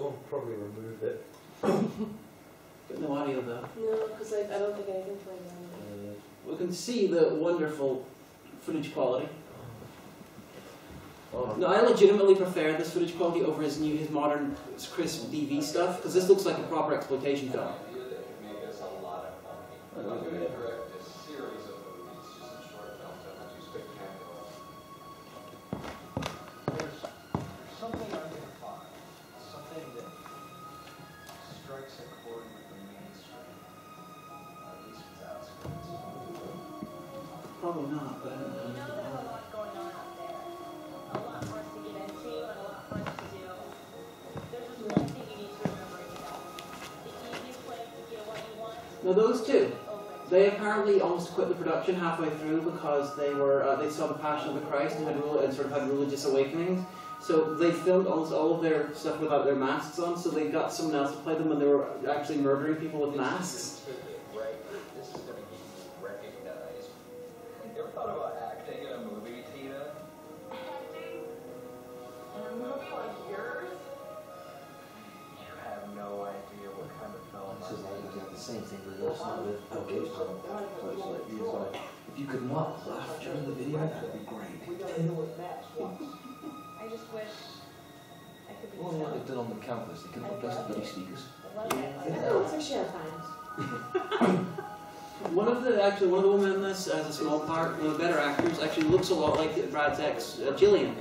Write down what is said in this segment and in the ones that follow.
Someone probably removed it. But no audio though. No, because I don't think I can play that. We can see the wonderful footage quality. Oh. No, I legitimately prefer this footage quality over his modern crisp DV stuff, because this looks like a proper exploitation film. Probably not, but I don't know. You know there's a lot going on out there. A lot for us to get into and a lot for us to do. There's just one thing you need to remember, you know. The easiest way to get what you want. Now those two, they apparently almost quit the production halfway through because they were they saw the Passion of the Christ and sort of had religious awakenings. So they filmed almost all of their stuff without their masks on. So they got someone else to play them when they were actually murdering people with masks. Thought about acting in a movie, Tina? Acting? In a movie like yours? You have no idea what kind of film This is like exactly the same thing with us, not with Alcon. So it's like, he's like, if you could not laugh during the video, that'd be great. I just wish I could be Well, what they've done on the campus, they could replace the bloody speakers. No, it's actually at times. One of the women in this has a small part. One of the better actors actually looks a lot like Brad's ex, Gillian.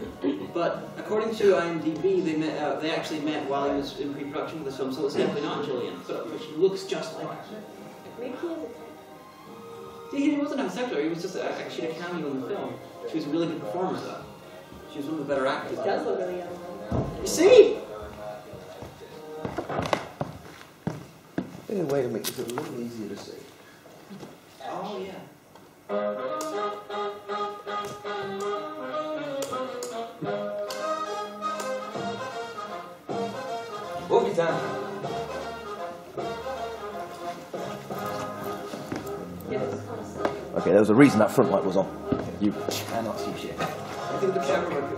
But according to IMDb, they actually met while he was in pre-production for this film, so it's definitely not Gillian. But she looks just like her. Maybe he has a See, he wasn't a sector. He was just actually a cameo in the film. She was a really good performer, though. She was one of the better actors. He does look really young. You see? In a way, it makes it a little easier to see. Oh, yeah. Walk it down. Okay, there was a reason that front light was on. You cannot see shit. I think the camera worked.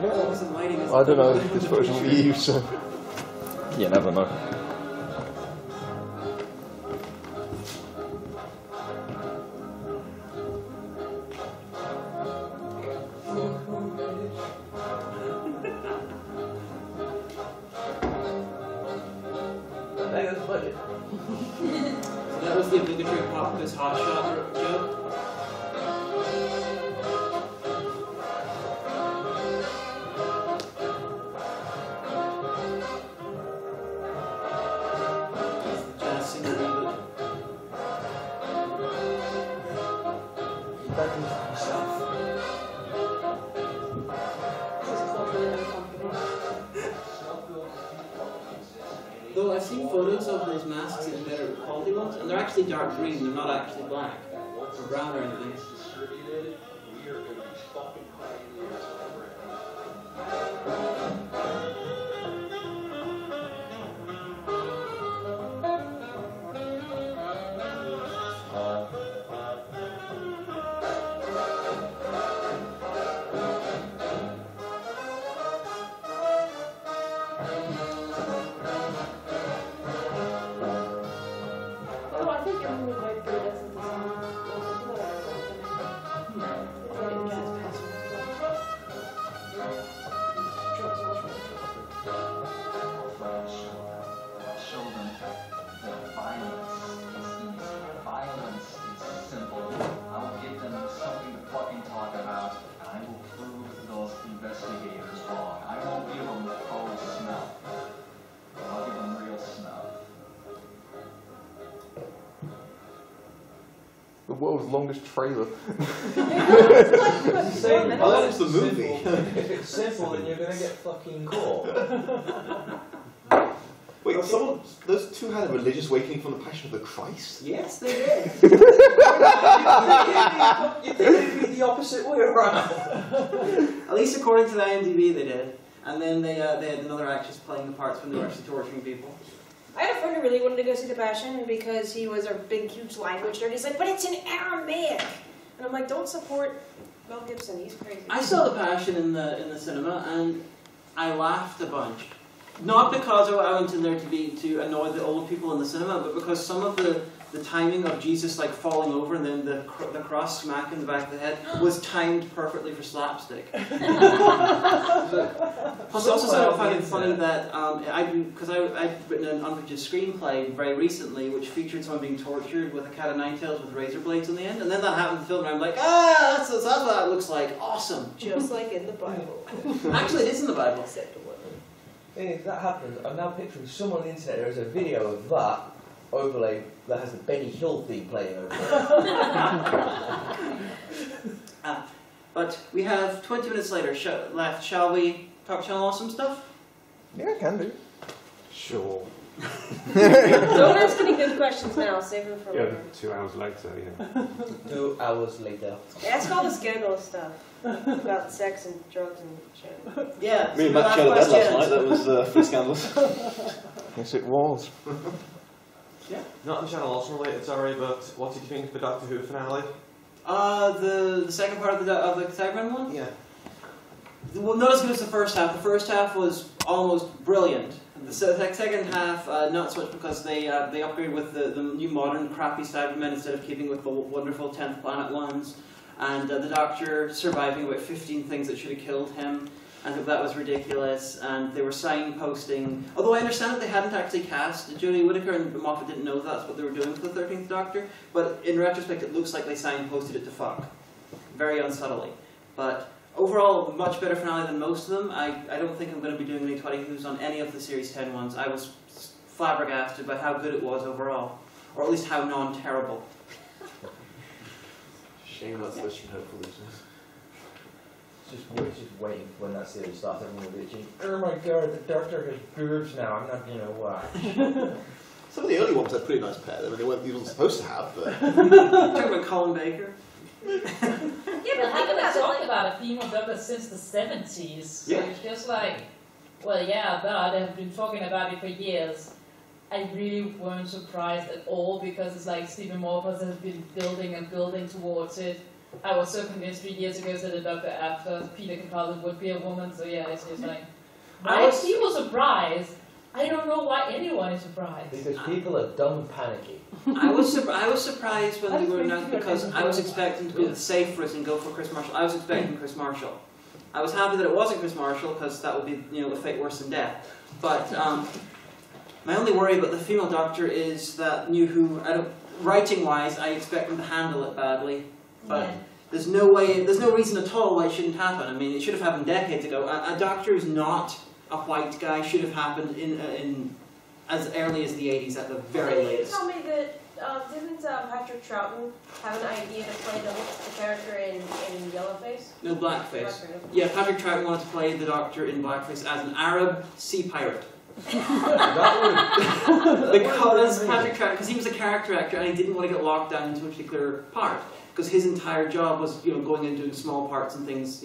Yeah. Wasn't lighting as I don't know if this version will be used, so... You never know. So that was the obligatory pop quiz hot shot joke. Though I've seen photos of those masks in better quality ones, and they're actually dark green, they're not actually black or brown or anything. The world's longest trailer. That's the movie. If it's simple, then you're gonna get fucking caught. Wait, those two had a religious awakening from the Passion of the Christ? Yes, they did. You think it'd be the opposite way around? At least according to the IMDb, they did. And then they had another actress playing the parts when they were actually torturing people. I had a friend who really wanted to go see The Passion because he was a big, huge language nerd. He's like, but it's in Aramaic. And I'm like, don't support Mel Gibson, he's crazy. I saw The Passion in the cinema, and I laughed a bunch. Not because I went in there to annoy the old people in the cinema, but because some of the timing of Jesus like falling over and then the cross smack in the back of the head was timed perfectly for slapstick. Plus, I also find it funny that because I've written an unfinished screenplay very recently, which featured someone being tortured with a cat of nine tails with razor blades in the end, and then that happened in the film, and I'm like, that's what that looks like. Awesome. Just like in the Bible. Actually, it is in the Bible. Except the woman. Thing is, that happens. I'm now picturing someone on the internet. There is a video of that overlay that has the Benny Hill theme playing over it. But we have 20 minutes later left. Shall we talk Channel Awesome stuff? Yeah, I can do. Sure. Don't ask any good questions now, save them for later. 2 hours later, yeah. 2 hours later. Ask all the scandalous stuff about sex and drugs and shit. Yeah. Me and Matt shared a bed last night, that was pretty scandalous. Yes, it was. Yeah. Not on Channel Awesome related, sorry, but what did you think of the Doctor Who finale? The second part of the Cybermen one? Yeah. Well, not as good as the first half. The first half was almost brilliant. The second half, not so much because they upgraded with the new modern crappy Cybermen instead of keeping with the wonderful 10th Planet ones. And the Doctor surviving about 15 things that should have killed him. I think that was ridiculous, and they were signposting. Although I understand that they hadn't actually cast Jodie Whittaker, and Moffat didn't know that's what they were doing for the 13th Doctor. But in retrospect, it looks like they signposted it to fuck, very unsubtly. But overall, much better finale than most of them. I don't think I'm going to be doing any 20 Who's on any of the Series 10 ones. I was flabbergasted by how good it was overall, or at least how non-terrible. Shame that's this from Hopeful Listeners. We're just waiting for when that series starts. Everyone will be bitching. Oh my god, the Doctor has boobs now. I'm not gonna watch. Some of the early ones had pretty nice pair. I mean, they weren't even supposed to have, but. Talking about Colin Baker. Yeah, but haven't they talked about a female Doctor since the 70s? So Yeah. it's just like, well, yeah, but they've been talking about it for years. I really weren't surprised at all because it's like Stephen Moffat has been building and building towards it. I was so convinced 3 years ago that the Doctor after Peter Capaldi would be a woman, so yeah, it's just like... I was surprised. I don't know why anyone is surprised. Because people are dumb and panicky. I was surprised when they were announced because I was expecting to be the safe for us and go for Chris Marshall. I was expecting Chris Marshall. I was happy that it wasn't Chris Marshall because that would be, a fate worse than death. But my only worry about the female Doctor is that New Who, writing-wise, I expect them to handle it badly. But there's no reason at all why it shouldn't happen. I mean, it should have happened decades ago. A Doctor who's not a white guy should have happened in as early as the 80s at the very latest. Tell me that didn't Patrick Troughton have an idea to play the character in Yellowface? No, Blackface. Yeah, Patrick Troughton wanted to play the Doctor in Blackface as an Arab sea pirate. Because Patrick Troughton, because he was a character actor and he didn't want to get locked down into a particular part. Because his entire job was, going in and doing small parts and things,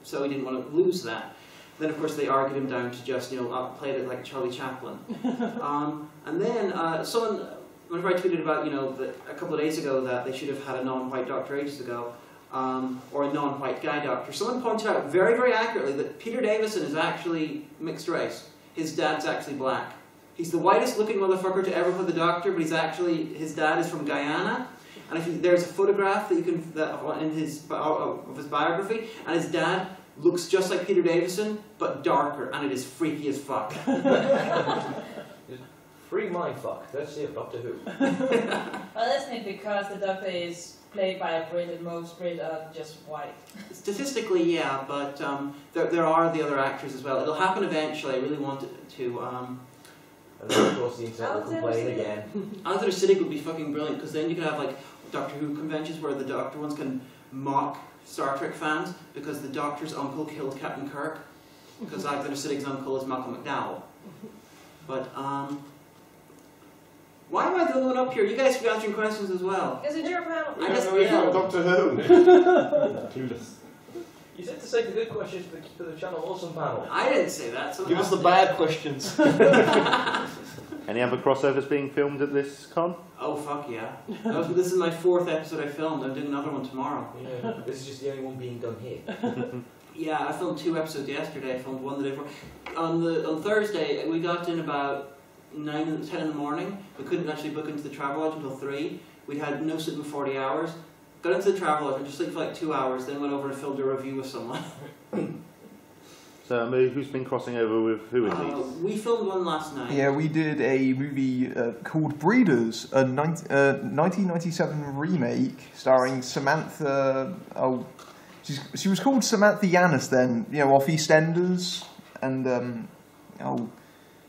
so he didn't want to lose that. Then, of course, they argued him down to just, play it like Charlie Chaplin. And then whenever I tweeted about, a couple of days ago that they should have had a non-white Doctor ages ago, or a non-white guy Doctor, someone pointed out very, very accurately that Peter Davison is actually mixed race. His dad's actually black. He's the whitest looking motherfucker to ever play the Doctor, but his dad is from Guyana. And there's a photograph that you can of his biography, and his dad looks just like Peter Davison, but darker, and it is freaky as fuck. Free mind fuck. Let's see if Doctor Who. Well, isn't it because the Doctor is played by a Brit and most Brit are just white? Statistically, yeah, but there are the other actors as well. It'll happen eventually. I really want it to. And then, of course, the internet will complain again. Alexander Siddig would be fucking brilliant, because then you could have like Doctor Who conventions where the Doctor ones can mock Star Trek fans because the Doctor's uncle killed Captain Kirk, because Alexander Siddig's uncle is Malcolm McDowell. But why am I the only one up here? You guys should be answering questions as well. Because it's your panel. I guess we're Doctor Who. Clueless. You said to say the good questions for the Channel Awesome panel. I didn't say that. Give us the bad questions. Any other crossovers being filmed at this con? Oh fuck yeah! This is my 4th episode I filmed. I'm doing another one tomorrow. Yeah, this is just the only one being done here. Yeah, I filmed 2 episodes yesterday. I filmed one the day before. On Thursday, we got in about 9 and 10 in the morning. We couldn't actually book into the Travelodge until 3. We'd had no sleep in 40 hours. Got into the Travelodge and just slept for like 2 hours. Then went over and filmed a review with someone. So who's been crossing over with who in these? We filmed one last night. Yeah, we did a movie called Breeders, a 1997 remake starring Samantha. Oh, she was called Samantha Yanis then, you know, off EastEnders, and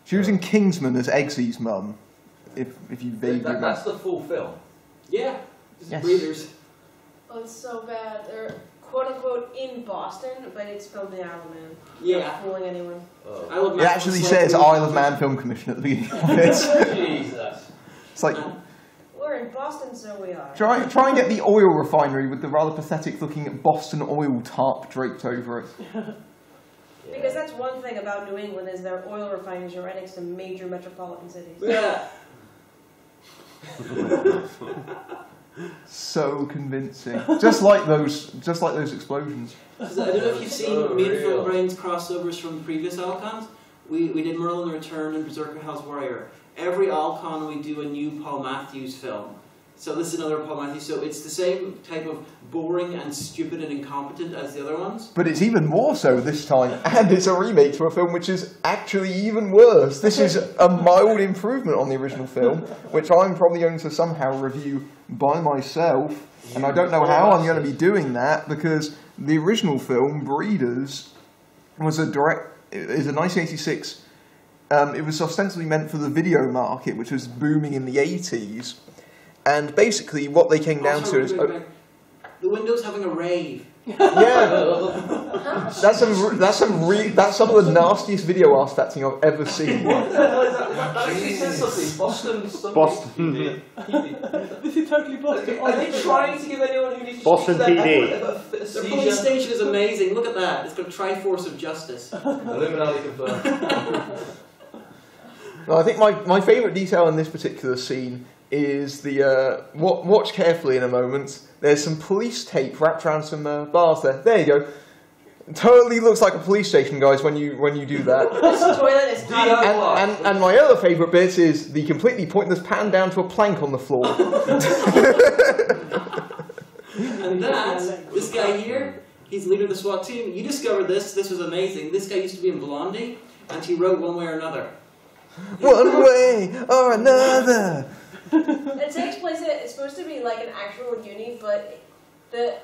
she was in Kingsman as Eggsy's mum. If you vaguely remember. That's the full film. Yeah, it's Yes. Breeders. Oh, it's so bad. They're quote unquote in Boston, but it's filmed in Isle of Man. Yeah. Not fooling anyone. It actually says Isle of Man Film Commission at the beginning of it. Jesus. It's like, We're in Boston, so we are. try and get the oil refinery with the rather pathetic looking Boston oil tarp draped over it. Because that's one thing about New England is their oil refineries are right next to major metropolitan cities. Yeah. So convincing. Just like those explosions. I don't know if you've seen me and Phil Brain's crossovers from previous Alcons. We did Merlin the Return and Berserker Hell's Warrior. Every Alcon we do a new Paul Matthews film. So this is another Paul Matthews. So it's the same type of boring and stupid and incompetent as the other ones. But it's even more so this time, and it's a remake to a film which is actually even worse. This is a mild improvement on the original film, which I'm probably going to somehow review by myself, and I don't know how I'm going to be doing that, because the original film, Breeders, is a 1986. It was ostensibly meant for the video market, which was booming in the 80s. And basically, what they came down to is the Window's having a rave. Yeah, that's some of the nastiest video artifacting I've ever seen. That actually says something. Boston. This is totally Boston. Are they trying to give anyone who needs to Boston PD. The police station is amazing. Look at that. It's got a Triforce of Justice. Illuminati confirmed. No, I think my favourite detail in this particular scene is the watch carefully in a moment. There's some police tape wrapped around some bars there. There you go. Totally looks like a police station, guys, when you do that. This toilet is hot. And my other favourite bit is the completely pointless pan down to a plank on the floor. And this guy here, he's the leader of the SWAT team. You discovered this. This was amazing. This guy used to be in Blondie, and he wrote One Way or Another. One way or another. It takes place it's supposed to be like an actual uni, but the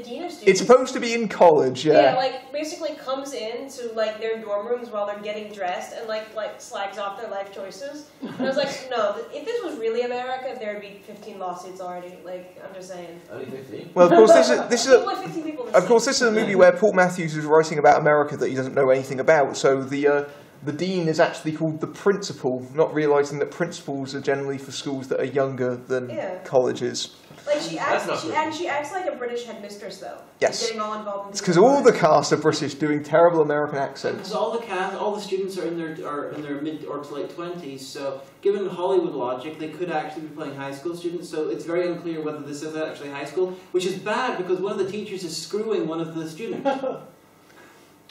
dean of students. It's supposed to be in college, yeah. Yeah, like basically comes in to like their dorm rooms while they're getting dressed and like slags off their life choices. And I was like, no, if this was really America, there'd be 15 lawsuits already. Like, I'm just saying. Only 15? Well, of course, this is Only 15 people. of course, this is a movie where Paul Matthews is writing about America that he doesn't know anything about. So the dean is actually called the principal, not realising that principals are generally for schools that are younger than colleges. Like she acts like a British headmistress though. Yes. Getting all involved in It's because all the cast are British, doing terrible American accents. Because all the students are in their mid or to late 20s. So, given Hollywood logic, they could actually be playing high school students. So it's very unclear whether this is actually high school, which is bad because one of the teachers is screwing one of the students.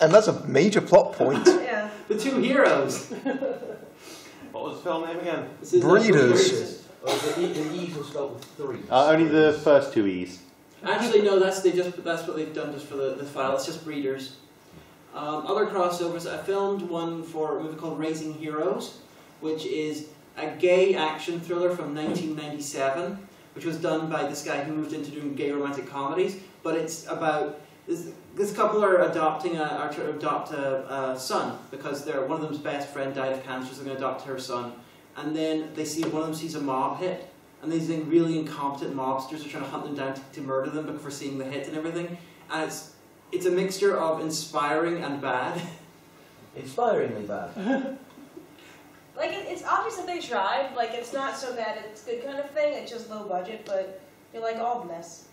And that's a major plot point. Yeah. The two heroes. What was the film name again? Breeders. The E's were spelled with 3. Only the first 2 E's. Actually, no. That's what they've done just for the file. It's just Breeders. Other crossovers. I filmed one for a movie called Raising Heroes, which is a gay action thriller from 1997, which was done by this guy who moved into doing gay romantic comedies. But it's about this couple are adopting to adopt a son because one of them's best friend died of cancer, so they're going to adopt her son. And then one of them sees a mob hit, and these really incompetent mobsters are trying to hunt them down to murder them for seeing the hit and everything. And it's a mixture of inspiring and bad. Inspiringly bad. Like it's obvious that they tried. Like it's not so bad it's good kind of thing. It's just low budget, but you're like, oh bless.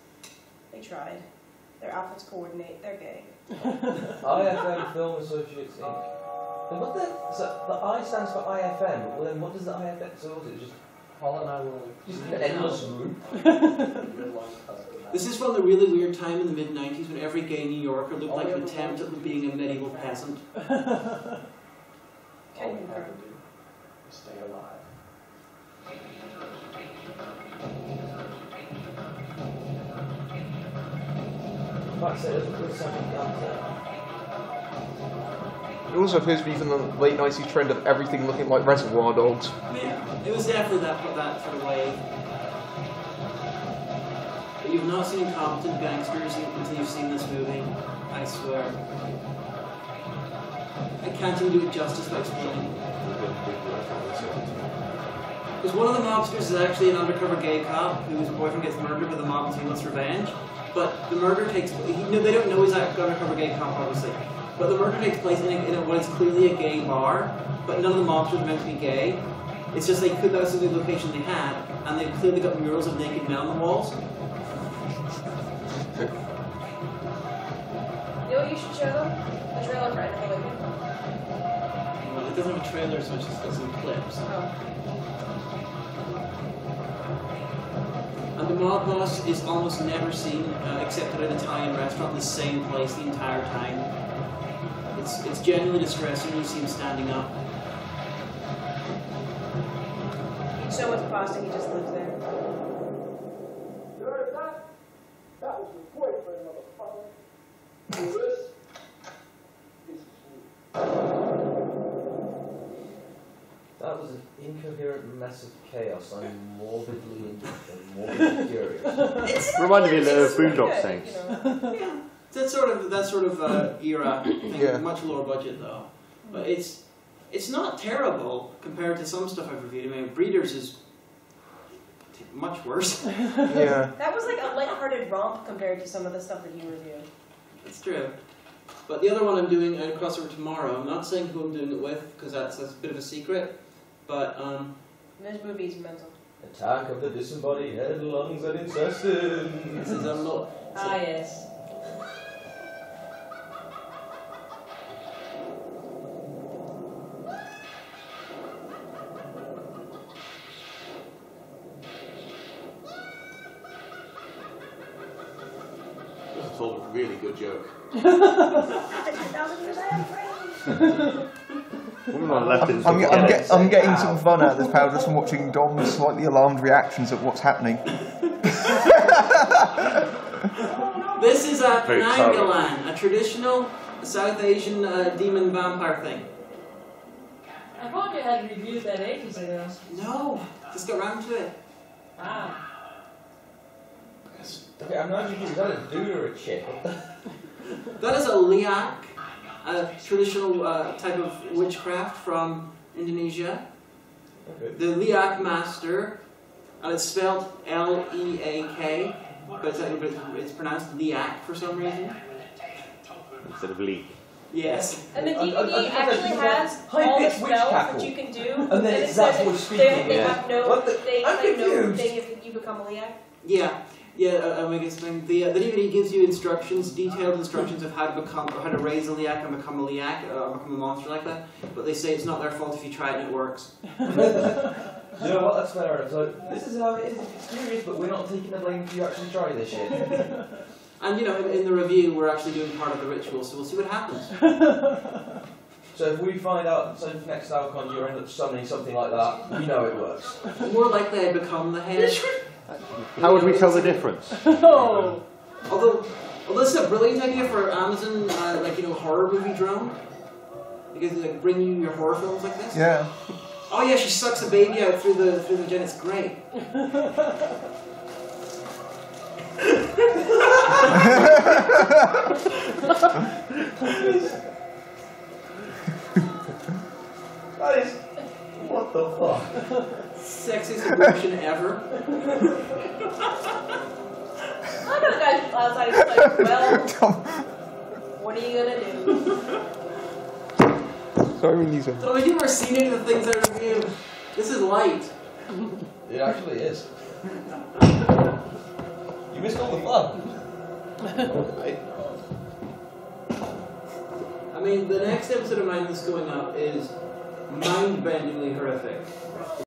They tried. Their outfits coordinate. They're gay. IFM Film Associates Inc. Then what the? So the I stands for IFM, but then what does the IFM? So what is it just Paul and I will. just an endless loop? This is from the really weird time in the mid-90s when every gay New Yorker looked like an attempt at being a medieval peasant. Can All we confirm. have to do is stay alive. That's it. There's something down there. It also appears to be even the late 90s trend of everything looking like Reservoir Dogs. Yeah, it was definitely that sort of wave. But you've not seen competent gangsters until you've seen this movie, I swear. I can't even do it justice by explaining. Because one of the mobsters is actually an undercover gay cop whose boyfriend gets murdered by the mob and he wants revenge. But the murder takes place, they don't know he's an undercover gay cop, obviously. But the murder takes place in what is clearly a gay bar, but none of the mobsters are meant to be gay. It's just that was the location they had, and they've clearly got murals of naked men on the walls. You know what you should show them? The trailer for Animal Living. Well, it doesn't have a trailer so much as some clips. Oh. And the mob boss is almost never seen, except at an Italian restaurant, the same place the entire time. It's genuinely distressing when you see him standing up. He'd so much pasta, he just lives there. You heard that? That was your boyfriend, motherfucker. Who is this? This is me. That was an incoherent mess of chaos. I'm morbidly interested, morbidly curious. Reminded me of the It's Boondock good, Saints. you know. Yeah, that sort of era thing. Yeah. Much lower budget though, but it's not terrible compared to some stuff I've reviewed. I mean, Breeders is much worse. Yeah. That was like a lighthearted romp compared to some of the stuff that you reviewed. That's true. But the other one I'm doing a crossover tomorrow. I'm not saying who I'm doing it with because that's a bit of a secret. But This movie is mental. Attack of the disembodied head, lungs, and intestines. this is Ah, yes. Just told a really good joke. After 10,000 years, I have friends. Woman on the left didn't I'm, seem to I'm, get it. I'm getting some fun out of this pal just from watching Dom's slightly alarmed reactions at what's happening. This is a Very exciting. Penangalan, a traditional South Asian demon vampire thing. I thought you had reviewed that ages ago. No, just got round to it. Wow. Okay, I'm not sure, is that a dude or a chick? That is a liak, a traditional type of witchcraft from Indonesia. Okay. The liak master, and it's spelled L-E-A-K, but it's pronounced liak for some reason. Instead of leak. Yes. And the I DVD think that's actually just has like all the high-pitched witch spells cackle. that you can do. And then it it's says that what's they speaking. they Yeah. have no, What the- they I'm have no confused. thing if you become a liak. Yeah. Yeah, I guess the DVD gives you instructions, detailed instructions of how to raise a liak and become a liak, or become a monster like that. But they say it's not their fault if you try it and it works. You know what, that's fair enough. So, this is how it is, it's curious, but we're not taking the blame if you actually try this shit. And you know, in the review, we're actually doing part of the ritual, so we'll see what happens. So if we find out, so next Alcon you end up summoning something like that, we know it works. More likely I become the head. How would we tell the difference? Oh! Although this is a brilliant idea for Amazon, horror movie drone. Because they bring you your horror films like this. Yeah. Oh yeah, she sucks a baby out through the vagina. It's great. That is, what the fuck? Sexiest abortion ever. I know the guys outside is like, well, Dom, what are you gonna do? sorry when you said. So have you ever seen any of the things I review? This is light. It actually is. You missed all the fun. I mean, the next episode of mine that's going up is mind-bendingly horrific.